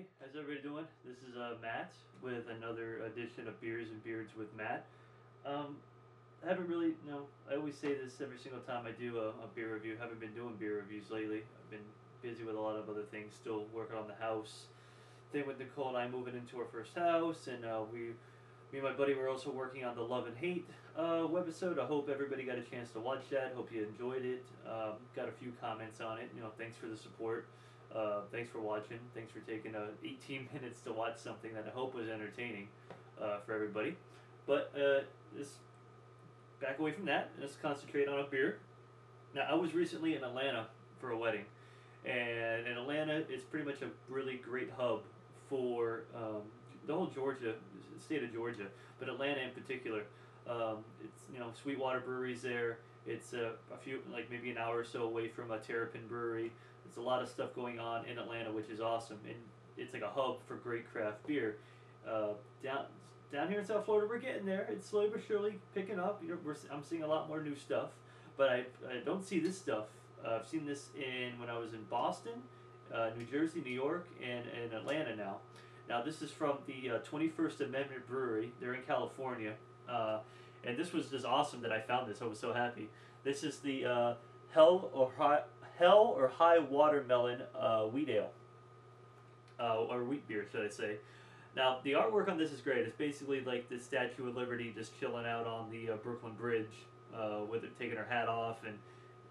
Hey, how's everybody doing? This is Matt with another edition of Beers and Beards with Matt. I haven't really, I always say this every single time I do a beer review. Haven't been doing beer reviews lately. I've been busy with a lot of other things, still working on the house. Thing with Nicole and I moving into our first house, and me and my buddy were also working on the Love and Hate webisode. I hope everybody got a chance to watch that. Hope you enjoyed it. Got a few comments on it. Thanks for the support. Thanks for watching. Thanks for taking 18 minutes to watch something that I hope was entertaining for everybody. But this back away from that. Let's concentrate on a beer. Now, I was recently in Atlanta for a wedding, and in Atlanta, it's pretty much a really great hub for the whole state of Georgia, but Atlanta in particular. It's Sweetwater Brewery's there. It's a few, like maybe an hour or so away from a Terrapin Brewery. There's a lot of stuff going on in Atlanta, which is awesome, and it's like a hub for great craft beer. Down here in South Florida, we're getting there. It's slowly but surely picking up. I'm seeing a lot more new stuff, but I don't see this stuff. I've seen this when I was in Boston, New Jersey, New York, and Atlanta now. Now this is from the 21st Amendment Brewery. They're in California, and this was just awesome that I found this. I was so happy. This is the Hell or High Watermelon Wheat Ale, or wheat beer, should I say. Now, the artwork on this is great. It's basically like the Statue of Liberty just chilling out on the Brooklyn Bridge with it taking her hat off and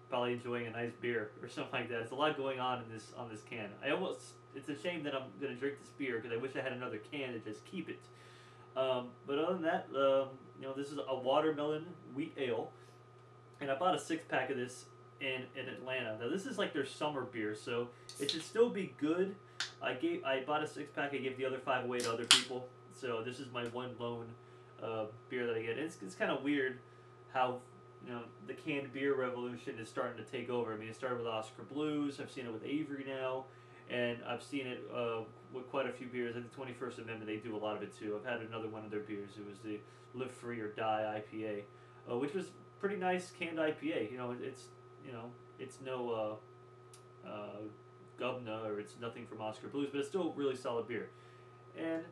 probably enjoying a nice beer or something like that. There's a lot going on in this can. It's a shame that I'm going to drink this beer because I wish I had another can to just keep it. But other than that, this is a watermelon wheat ale, and I bought a 6-pack of this in Atlanta. Now this is like their summer beer, so it should still be good. I bought a 6-pack. I gave the other 5 away to other people. So this is my one lone beer that I get. It's kind of weird how the canned beer revolution is starting to take over. I mean, it started with Oscar Blues. I've seen it with Avery now, and I've seen it with quite a few beers. At the 21st Amendment, they do a lot of it too. I've had another one of their beers. It was the Live Free or Die IPA, which was pretty nice canned IPA. It's no Gubna, or it's nothing from Oscar Blues, but it's still really solid beer. And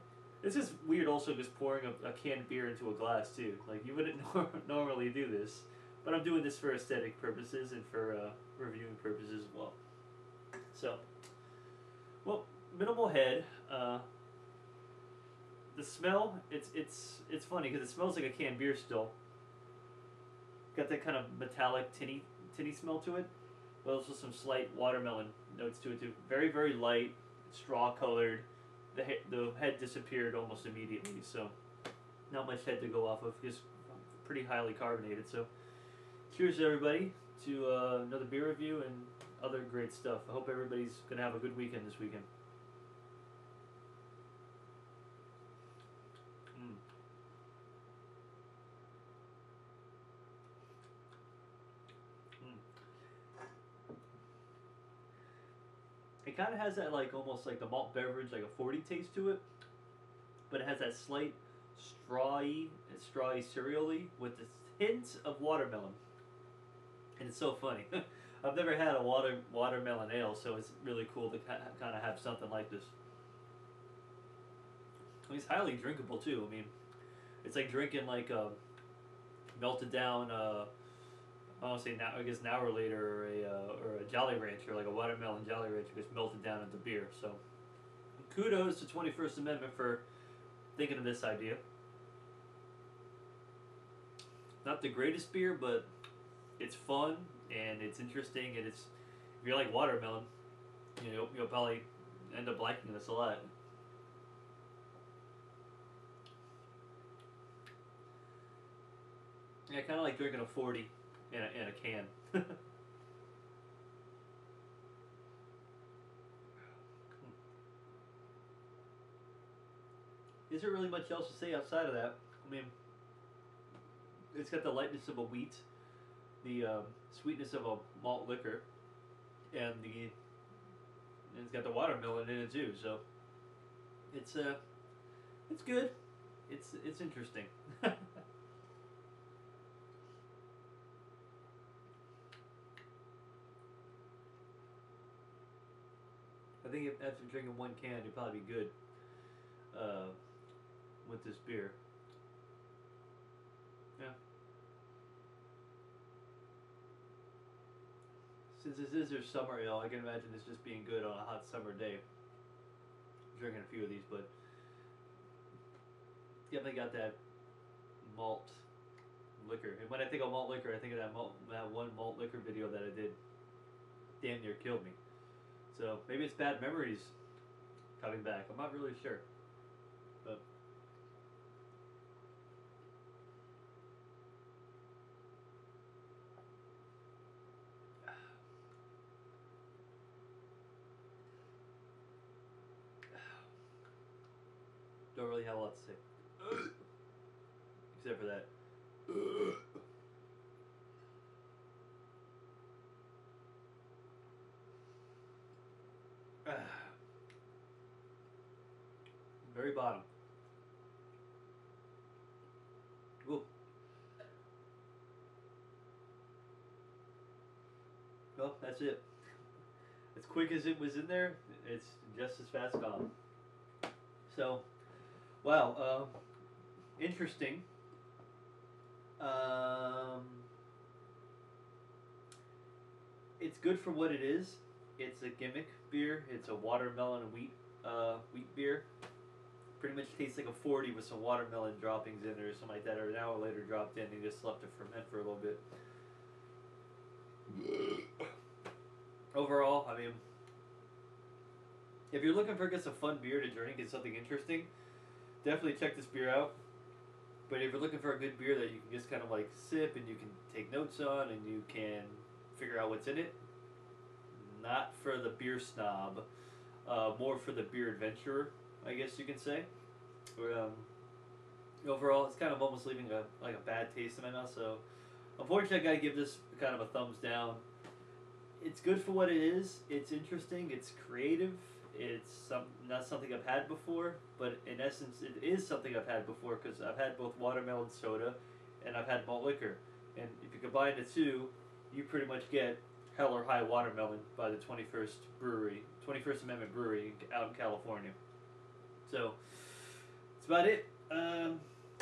it's just weird also just pouring a canned beer into a glass too. Like, you wouldn't normally do this, but I'm doing this for aesthetic purposes and for reviewing purposes as well. So, well, minimal head. The smell, it's funny because it smells like a canned beer still. Got that kind of metallic tinny smell to it, but also some slight watermelon notes to it too. Very, very light, straw colored. The head disappeared almost immediately, so not much head to go off of. Just pretty highly carbonated. So cheers everybody to another beer review and other great stuff. I hope everybody's gonna have a good weekend this weekend. It kind of has that almost like the malt beverage, like a 40 taste to it, but it has that slight strawy cereal-y with the hint of watermelon. And it's so funny. I've never had a watermelon ale, so it's really cool to kind of have something like this. I mean, it's highly drinkable too. I mean, it's like drinking melted down. I want to say now, I guess an hour later, or a Jolly Rancher, like a watermelon Jolly Rancher, gets melted down into beer. So, kudos to 21st Amendment for thinking of this idea. Not the greatest beer, but it's fun and it's interesting, and if you like watermelon, you'll probably end up liking this a lot. Yeah, kind of like drinking a 40 in a can. Is there really much else to say outside of that? I mean, it's got the lightness of a wheat, the sweetness of a malt liquor, and it's got the watermelon in it too. So it's good. It's interesting. I think if after drinking one can, you'd probably be good with this beer. Yeah. Since this is their summer ale, I can imagine this just being good on a hot summer day. Drinking a few of these, but definitely got that malt liquor. And when I think of malt liquor, I think of that one malt liquor video that I did. Damn near killed me. So maybe it's bad memories coming back. I'm not really sure, but. Don't really have a lot to say. Except for that. Very bottom. Ooh. Well, that's it. As quick as it was in there, it's just as fast gone. So, wow, interesting. It's good for what it is. It's a gimmick beer. It's a watermelon and wheat beer. Pretty much tastes like a 40 with some watermelon droppings in there or something like that, or an hour later dropped in and just left to ferment for a little bit. Overall, I mean, if you're looking for just a fun beer to drink and something interesting, definitely check this beer out. But if you're looking for a good beer that you can just kind of like sip and you can take notes on and you can figure out what's in it, not for the beer snob, more for the beer adventurer, I guess you can say. Overall, it's kind of almost leaving a bad taste in my mouth. So, unfortunately, I gotta give this kind of a thumbs down. It's good for what it is. It's interesting. It's creative. It's not something I've had before, but in essence, it is something I've had before because I've had both watermelon soda and I've had malt liquor. And if you combine the two, you pretty much get Hell or High Watermelon by the 21st Amendment Brewery out in California. So, that's about it.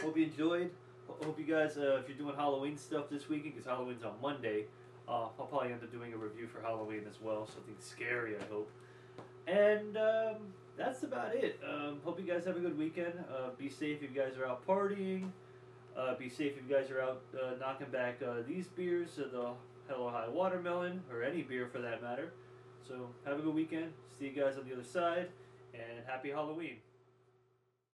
Hope you enjoyed. Hope you guys, if you're doing Halloween stuff this weekend, because Halloween's on Monday, I'll probably end up doing a review for Halloween as well. Something scary, I hope. And that's about it. Hope you guys have a good weekend. Be safe if you guys are out partying. Be safe if you guys are out knocking back these beers, the Hell or High Watermelon, or any beer for that matter. So have a good weekend. See you guys on the other side, and happy Halloween.